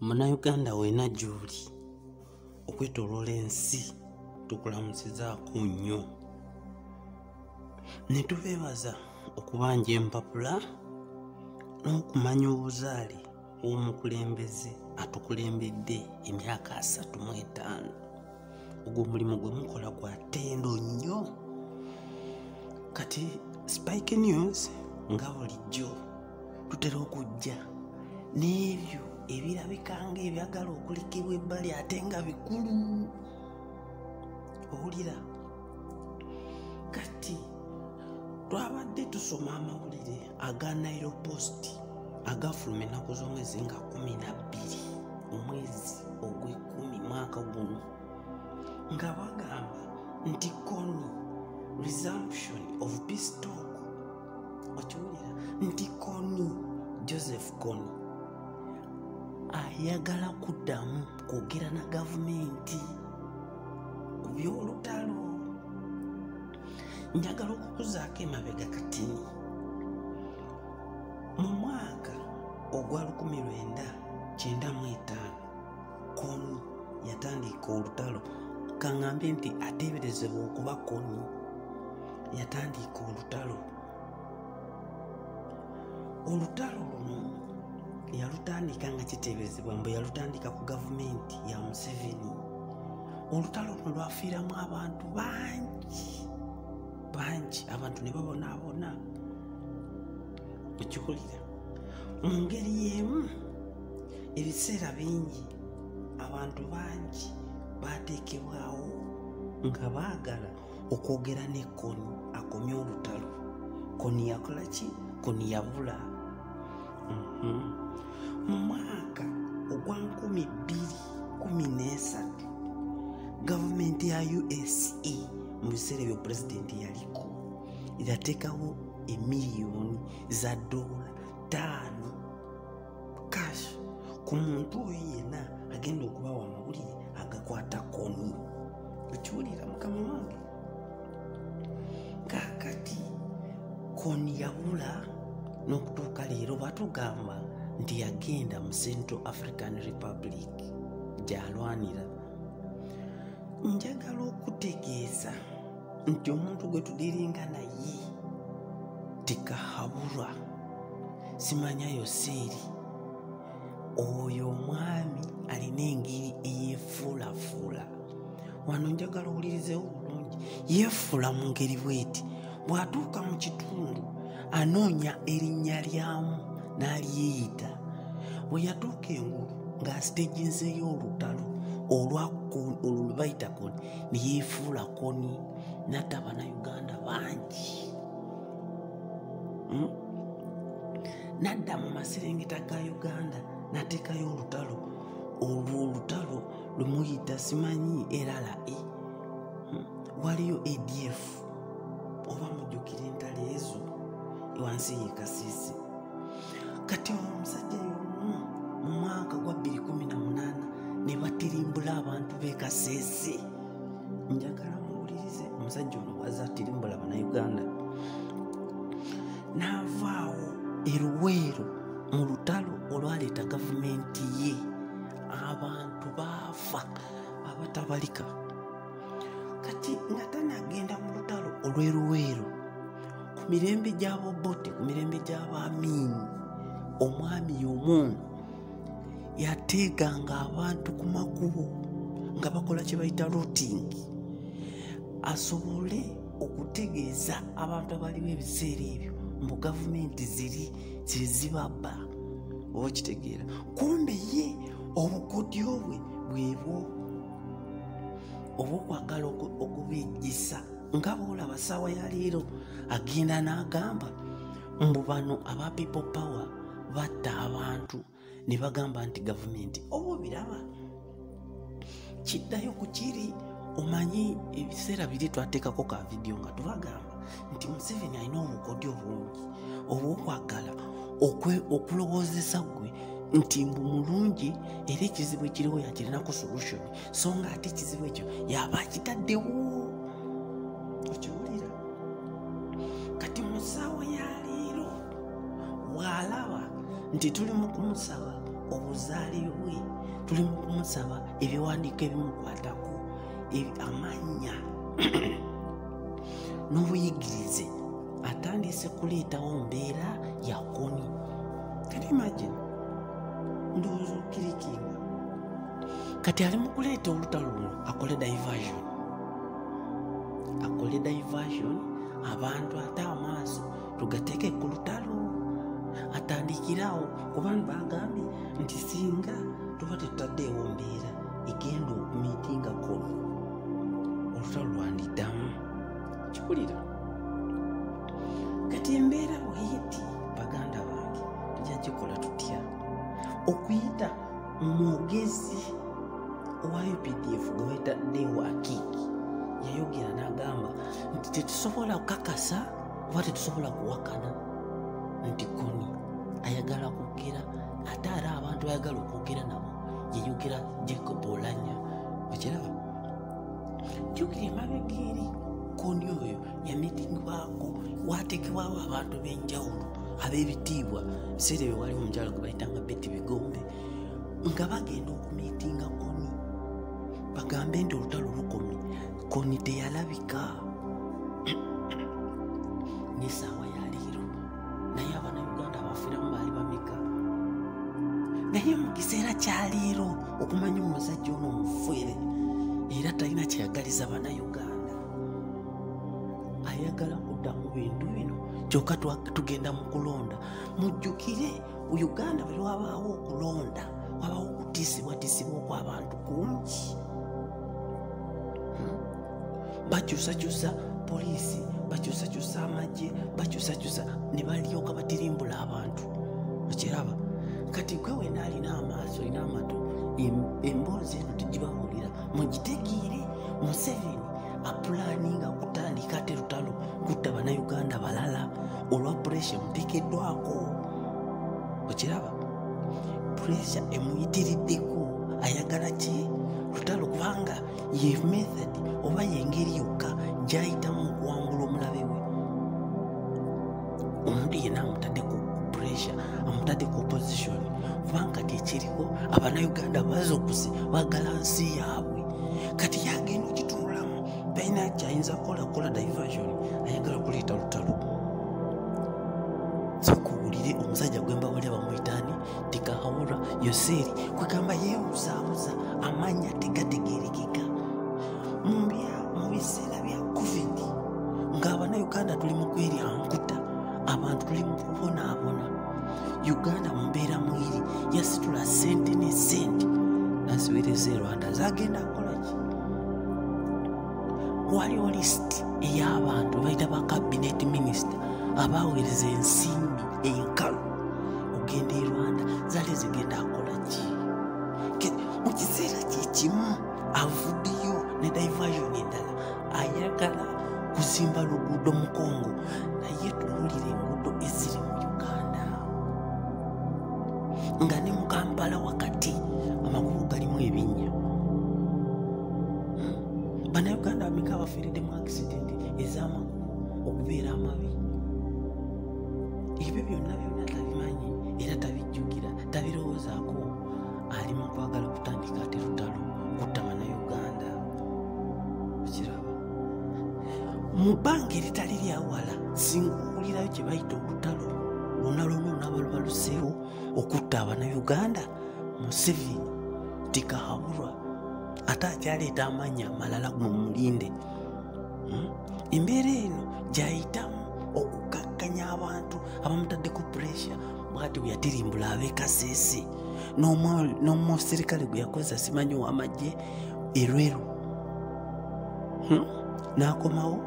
Munnayuganda weena gy'oli okwetooloola ensi tukulamusizaako nnyo ne tubeebaza okubanja empapula n'okumanya obuzaale bw'omukulembeze atukulembedde emyaka 35. Ogwo omulimu gwe mukola gwa ttendo nnyo. Kati Spike News nga bulijjo tutera okujja n'ebyo ebirabika ng'ebyagala okulikibwa ebbali ate nga bikulu. Owulira? Kati twabadde tusoma amawulire aga Nile Post agafuluma ennaku z'omwezi nga 12 omwezi ogw'ekkumi mwaka guno nga bagamba nti Kony resumption of peace talk. Okiwulira? Nti Kony, Joseph Kony ayagala kuddamu kwogera na gavumenti ku by'olutalo. Njagala okukuzaako emabega katini. Mu mwaka ogwa 1995 Kony yatandika olutalo. Kaŋŋambe nti ateeberezebwa okuba Kony yatandika olutalo. Olutalo luno yalutandika nga kiteeberezebwa mbu yalutandika ku gavumenti ya Museveni. Olutalo luno lwafiiramu abantu bangi, abantu ne babonaabona. Okiwulira? Mu ngeri y'emu ebiseera bingi abantu bangi baateekebwawo nga baagala okwogera ne Kony akomye olutalo. Kony yakola ki? Kony yabula. Mu mwaka ogwa 2013 gavumenti ya USA mu biseera ebyo pulezidenti yaliko yateekawo $5 cash ku muntu oyo yenna agenda okubawa amawulire agakwata Kony. Okiwulira mukama wange? Kaakati Kony yabula n'okutuuka leero batugamba nti yagenda mu Central African Republic gy'alwanira. Njagala okutegeeza nti omuntu gwe tudiringa naye tikahabulwa. Simanyayo seeri oyo omwami alina engeri eyeefuulafuula. Wano njagala owulirizewo bulungi. Yeefuula mu ngeri bw'eti: bw'atuuka mu kitundu anoonya erinnya lyamu n'alyeyita. Bwe yatuuka engulu ng'asiteginzeyo olutalo olwo bayita Kony ne yeefuula Kony n'atta Bannayuganda bangi. N'adda mu maserengeta ga Uganda n'ateekayo olutalo. Olwo olutalo lumuyita simanyi LRA, waliyo ADF oba mujjukira entalo ezo wansi ye Kasisi. Kati omusajja y'omu mu mwaka gwa 2018 ne batirimbula abantu b'e Kasese. Njagala muwulirize omusajja ono bw'azze atirimbula Bannayuganda. N'avaawo eruweero mu lutalo olwaleeta gavumenti ye. Abantu baafa abatabalika. Kati nga tanagenda mu lutalo olw'eruweero ku mirembe gy'Abobote, ku mirembe gy'Abamiini, omwami y'omu yateeganga abantu ku makubo nga bakola kye bayita routing, asobole okutegeeza abantu abaliwo ebiseera ebyo mbu gavumenti ziri zibabba. Oba okitegeera? Kumbe ye obukodyo bwe bwebwo obw'okwagala okubejjisa. Nga bw'olaba ssaawa ya leero agenda n'agamba mbu bano aba people power batta abantu ne bagamba nti gavumenti. Oba obiraba kiddayo ku kiri. Omanyi ebiseera biri twateekako ka vidiyo nga tubagamba nti Museveni alina obukodyo bungi obw'okwagala okulowoozesa gwe nti mbu mulungi era ekizibu ekiriwo yakirinako solution, so nga ate ekizibu ekyo yaba akitaddewo. Okiwulira? Kati mu ssaawa ya leero bw'alaba nti tuli mu kumusaba obuzaale bwe, tuli mu kumusaba ebiwandiiko ebimukwatako amanya n'obuyigirize. Atandise kuleetawo mbeera ya koni. Can you imagine? Ndowooza okirikinga kati ali mu kuleeta olutalo luno akole diversion, abantu ate amaaso tugateeke ku lutalo, atandikirawo kubanga bagambye nti singa tuba tetutaddeewo mbeera egenda okumiitinga koni olutalo lwandiddamu. Kikulira kati embeera bweyiti baganda bange tujja kikola tutya? Okuyita mwogezi owa UPDF gwe bayitaddewo Akiiki yayogera n'agamba nti tetusobola kukakasa oba tetusobola kuwakana nti koni ayagala kwogera, ate era abantu bayagala okwogera nabo yayogera Jacob Oulanyah. Okiraba? Jjukira emabega eri koni oyo yamitingibwako waatekebwawo abantu b'enjawulo ab'ebitiibwa biseera bye wali omukyalo gwe bayitanga Betty Bigombe nga bagenda okumiitinga koni bagambe nti olutalo lukomye. Koni teyalabika n'essaawa ya leero, naye Abannayuganda abafiiramu baali bameka? Naye mu kiseera kya leero okumanya omusajja ono omufere era talina kyeyagaliza Bannayuganda, ayagala kuddamu bintu bino kyokka tugenda mu kulonda. Mujjukire Uganda bwe wabaawo okulonda wabaawo okutiisibwatiisibwa okw'abantu kungi. Bakyusakyusa poliisi, bakyusakyusa amagye, bakyusakyusa ne balyoka batirimbula abantu. Okiraba? Kati gwe wena alina amaaso alina amatu, emboozi eno tugibawulira. Mugitegeere Museveni apulaninga kutandika ate lutalo kutta Bannayuganda balala olwa puresha muteekeddwako. Okiraba? Puresha emuyitiriddeko. Ayagala ki? Lutalo kubanga ye method oba yengeri yokka gy'ayitamu okuwangula omulabe we. Omuntu yenna amutadde ku puresha, amutadde ku opposition kubanga tekiriwo. Abannayuganda bazokuze baagala nsi yaabwe, kati yagenda okitunulamu talina kyayinza kukola diversion, ayagala kuleeta lutalo. Sokuwulire omusajja gwe mbawulira bamuyitaani Tikahawura Yoseri kwegamba yeebuzaabuza amanya tegategeerekeka. Mu biseera bya COVID ng'Abannayuganda tuli mu kwerya nkuta, abantu tuli mu kubonaabona, Uganda mu mbeera mweri yasitula sente ne sente naziweereza e Rwanda zagenda kukola ki? Waliwo lisiti ey'abantu bayita ba cabinet minister abaweereza ensimbi enkalu okugenda e Rwanda, zaali zigenda kukola ki? Mu kiseera kyekimu avuddeyo ne diversion endala, ayagala kuzimba luguudo mu Congo, naye tunuulira enguudo eziri mu Uganda nga ne mu Kampala wakati amakubo galimu ebinnya. Bannayuganda bameka bafiiridde mu accident ez'amakubo okubeera amabi. Ebyo byonna tabimanyi era tabijjukira, tabirowoozaako. Ali mu kwagala kutandika ate lutalo kutta Bannayuganda. Okiraba? Mu bbanga eritali lya wala singa owulirayo kye bayita olutalo lwonna baluseewo okutta Abannayuganda, Museveni Tikahawura ate akyaleeta amannya amalala mu mulinde. Embeera eno gy'ayitamu okukakkanya abantu abamutaddeko puresha. Bw'ati bwe yatirimbula ab'e Kasese n'omuserikale gwe yakozesa simanyi ow'amagye e Lweru, n'akomawo